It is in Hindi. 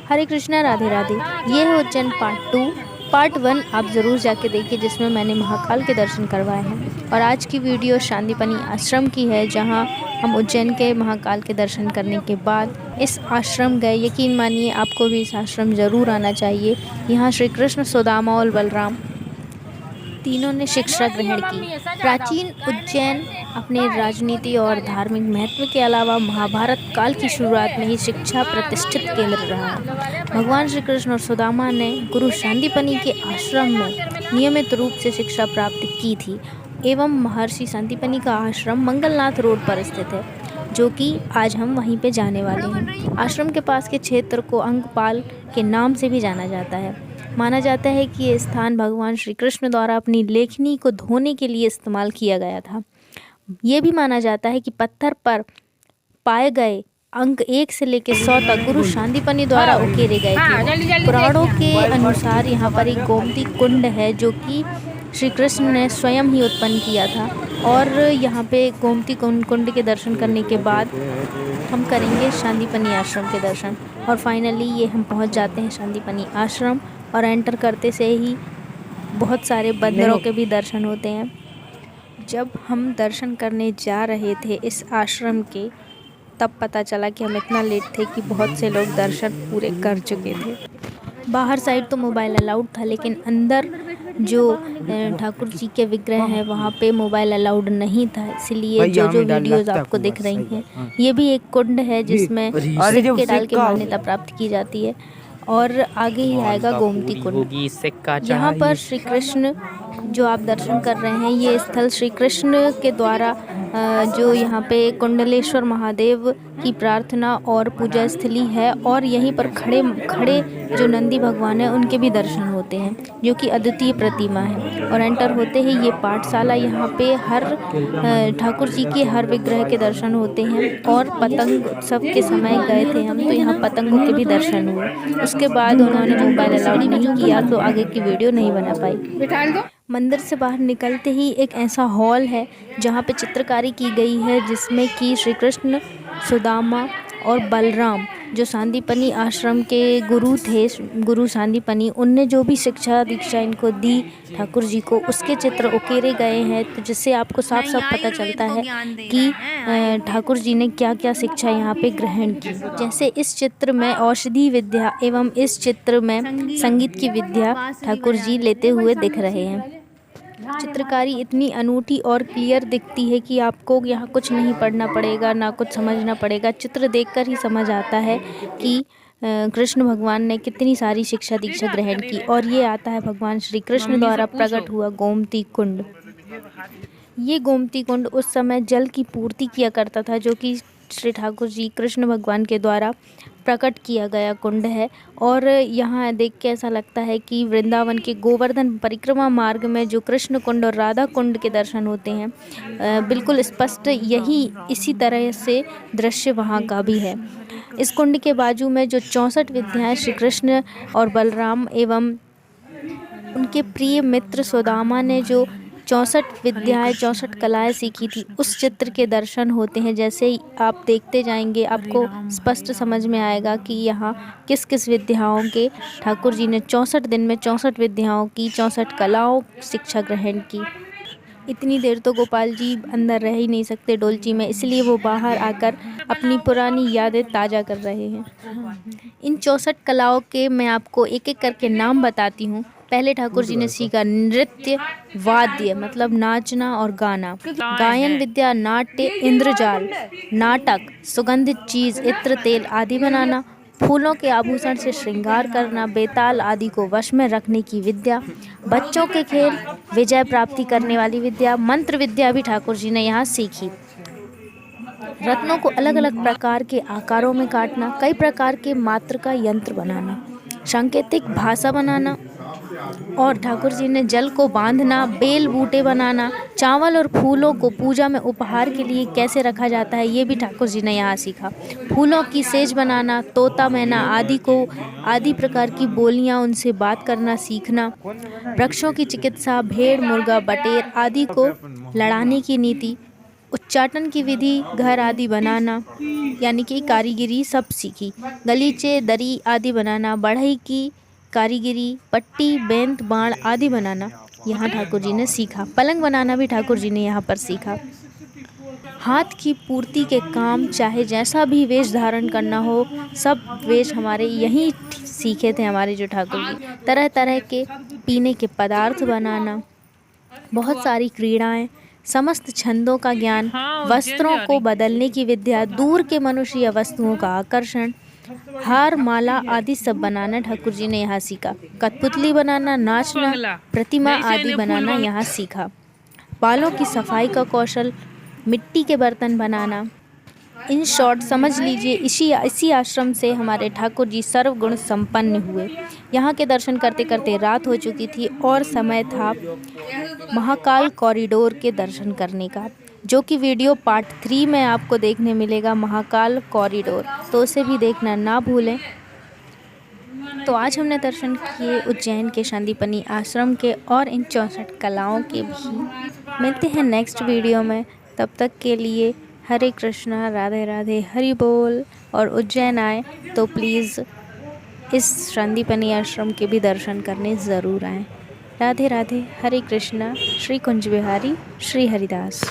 हरे कृष्णा, राधे राधे। ये है उज्जैन पार्ट 1 आप ज़रूर जाके देखिए, जिसमें मैंने महाकाल के दर्शन करवाए हैं। और आज की वीडियो सांदीपनी आश्रम की है, जहां हम उज्जैन के महाकाल के दर्शन करने के बाद इस आश्रम गए। यकीन मानिए आपको भी इस आश्रम ज़रूर आना चाहिए। यहाँ श्री कृष्ण, सुदामा और बलराम तीनों ने शिक्षा ग्रहण की। प्राचीन उज्जैन अपने राजनीति और धार्मिक महत्व के अलावा महाभारत काल की शुरुआत में ही शिक्षा प्रतिष्ठित केंद्र रहा है। भगवान श्री कृष्ण और सुदामा ने गुरु सांदीपनी के आश्रम में नियमित रूप से शिक्षा प्राप्त की थी। एवं महर्षि सांदीपनी का आश्रम मंगलनाथ रोड पर स्थित है, जो कि आज हम वहीं पे जाने वाले हैं। आश्रम के पास के क्षेत्र को अंगपाल के नाम से भी जाना जाता है। माना जाता है कि ये स्थान भगवान श्री कृष्ण द्वारा अपनी लेखनी को धोने के लिए इस्तेमाल किया गया था। ये भी माना जाता है कि पत्थर पर पाए गए अंक 1 से लेकर 100 तक गुरु सांदीपनी द्वारा उकेरे गए थे। पुराणों के अनुसार यहाँ पर एक गोमती कुंड है, जो कि श्री कृष्ण ने स्वयं ही उत्पन्न किया था। और यहाँ पे गोमती कुंड के दर्शन करने के बाद हम करेंगे सांदीपनी आश्रम के दर्शन। और फाइनली ये हम पहुँच जाते हैं सांदीपनी आश्रम, और एंटर करते से ही बहुत सारे बंदरों के भी दर्शन होते हैं। जब हम दर्शन करने जा रहे थे इस आश्रम के, तब पता चला कि हम इतना लेट थे कि बहुत से लोग दर्शन पूरे कर चुके थे। बाहर साइड तो मोबाइल अलाउड था, लेकिन अंदर जो ठाकुर जी के विग्रह हैं वहाँ पे मोबाइल अलाउड नहीं था। इसलिए जो वीडियोस आपको दिख रही हैं, ये भी एक कुंड है जिसमें सिक्के डाल के मान्यता प्राप्त की जाती है। और आगे ही आएगा गोमती कुंड। यहाँ पर श्री कृष्ण जो आप दर्शन कर रहे हैं, ये स्थल श्री कृष्ण के द्वारा जो यहाँ पे कुंडलेश्वर महादेव की प्रार्थना और पूजा स्थली है। और यहीं पर खड़े जो नंदी भगवान है उनके भी दर्शन होते हैं, जो कि अद्वितीय प्रतिमा है। और एंटर होते ही ये पाठशाला, यहाँ पे हर ठाकुर जी के हर विग्रह के दर्शन होते हैं। और पतंग उत्सव के समय गए थे हम, तो यहाँ पतंगों के भी दर्शन हुए। उसके बाद उन्होंने मोबाइल अलाउड नहीं किया, तो आगे की वीडियो नहीं बना पाई। मंदिर से बाहर निकलते ही एक ऐसा हॉल है जहाँ पे चित्रकारी की गई है, जिसमें कि श्री कृष्ण, सुदामा और बलराम जो सांदीपनी आश्रम के गुरु थे, गुरु सांदीपनी, उनने जो भी शिक्षा दीक्षा इनको दी ठाकुर जी को, उसके चित्र उकेरे गए हैं। तो जिससे आपको साफ साफ पता चलता है कि ठाकुर जी ने क्या क्या शिक्षा यहाँ पे ग्रहण की। जैसे इस चित्र में औषधि विद्या एवं इस चित्र में संगीत की विद्या ठाकुर जी लेते हुए दिख रहे हैं। चित्रकारी इतनी अनूठी और क्लियर दिखती है कि आपको यहाँ कुछ नहीं पढ़ना पड़ेगा, ना कुछ समझना पड़ेगा। चित्र देखकर ही समझ आता है कि कृष्ण भगवान ने कितनी सारी शिक्षा दीक्षा ग्रहण की। और ये आता है भगवान श्री कृष्ण द्वारा प्रकट हुआ गोमती कुंड। ये गोमती कुंड उस समय जल की पूर्ति किया करता था, जो कि श्री ठाकुर जी कृष्ण भगवान के द्वारा प्रकट किया गया कुंड है। और यहाँ देख के ऐसा लगता है कि वृंदावन के गोवर्धन परिक्रमा मार्ग में जो कृष्ण कुंड और राधा कुंड के दर्शन होते हैं, बिल्कुल स्पष्ट इसी तरह से दृश्य वहाँ का भी है। इस कुंड के बाजू में जो 64 विद्याएं श्री कृष्ण और बलराम एवं उनके प्रिय मित्र सुदामा ने जो 64 विद्याएं 64 कलाएं सीखी थी, उस चित्र के दर्शन होते हैं। जैसे ही आप देखते जाएंगे, आपको स्पष्ट समझ में आएगा कि यहाँ किस किस विद्याओं के ठाकुर जी ने 64 दिन में 64 विद्याओं की 64 कलाओं शिक्षा ग्रहण की। इतनी देर तो गोपाल जी अंदर रह ही नहीं सकते डोलची में, इसलिए वो बाहर आकर अपनी पुरानी यादें ताज़ा कर रहे हैं। इन 64 कलाओं के मैं आपको एक एक करके नाम बताती हूँ। पहले ठाकुर जी ने सीखा नृत्य, वाद्य मतलब नाचना और गाना, गायन विद्या, नाट्य, इंद्रजाल, नाटक, सुगंधित चीज़, इत्र, तेल आदि बनाना, फूलों के आभूषण से श्रृंगार करना, बेताल आदि को वश में रखने की विद्या, बच्चों के खेल, विजय प्राप्ति करने वाली विद्या, मंत्र विद्या भी ठाकुर जी ने यहाँ सीखी। रत्नों को अलग अलग प्रकार के आकारों में काटना, कई प्रकार के मात्र का यंत्र बनाना, सांकेतिक भाषा बनाना, और ठाकुर जी ने जल को बांधना, बेल बूटे बनाना, चावल और फूलों को पूजा में उपहार के लिए कैसे रखा जाता है, ये भी ठाकुर जी ने यहाँ सीखा। फूलों की सेज बनाना, तोता मैना आदि प्रकार की बोलियाँ, उनसे बात करना सीखना, वृक्षों की चिकित्सा, भेड़, मुर्गा, बटेर आदि को लड़ाने की नीति, उच्चाटन की विधि, घर आदि बनाना यानी कि कारीगिरी सब सीखी। गलीचे, दरी आदि बनाना, बढ़ई की कारीगिरी, पट्टी, बेंत, बाण आदि बनाना यहाँ ठाकुर जी ने सीखा। पलंग बनाना भी ठाकुर जी ने यहाँ पर सीखा। हाथ की पूर्ति के काम, चाहे जैसा भी वेश धारण करना हो, सब वेश हमारे यहीं सीखे थे हमारे जो ठाकुर जी। तरह तरह के पीने के पदार्थ बनाना, बहुत सारी क्रीड़ाएं, समस्त छंदों का ज्ञान, वस्त्रों को बदलने की विद्या, दूर के मनुष्य या वस्तुओं का आकर्षण, हार, माला आदि सब बनाना ठाकुर जी ने यहाँ सीखा। कठपुतली बनाना, नाचना, प्रतिमा आदि बनाना यहाँ सीखा। बालों की सफाई का कौशल, मिट्टी के बर्तन बनाना। इन शॉर्ट समझ लीजिए इसी आश्रम से हमारे ठाकुर जी सर्वगुण संपन्न हुए। यहाँ के दर्शन करते करते रात हो चुकी थी और समय था महाकाल कॉरिडोर के दर्शन करने का, जो कि वीडियो पार्ट 3 में आपको देखने मिलेगा, महाकाल कॉरिडोर, तो उसे भी देखना ना भूलें। तो आज हमने दर्शन किए उज्जैन के शांदीपनि आश्रम के और इन 64 कलाओं के भी। मिलते हैं नेक्स्ट वीडियो में, तब तक के लिए हरे कृष्णा, राधे राधे, हरि बोल। और उज्जैन आए तो प्लीज़ इस शांदीपनि आश्रम के भी दर्शन करने ज़रूर आएँ। राधे राधे, हरे कृष्णा, श्री कुंज बिहारी, श्री हरिदास।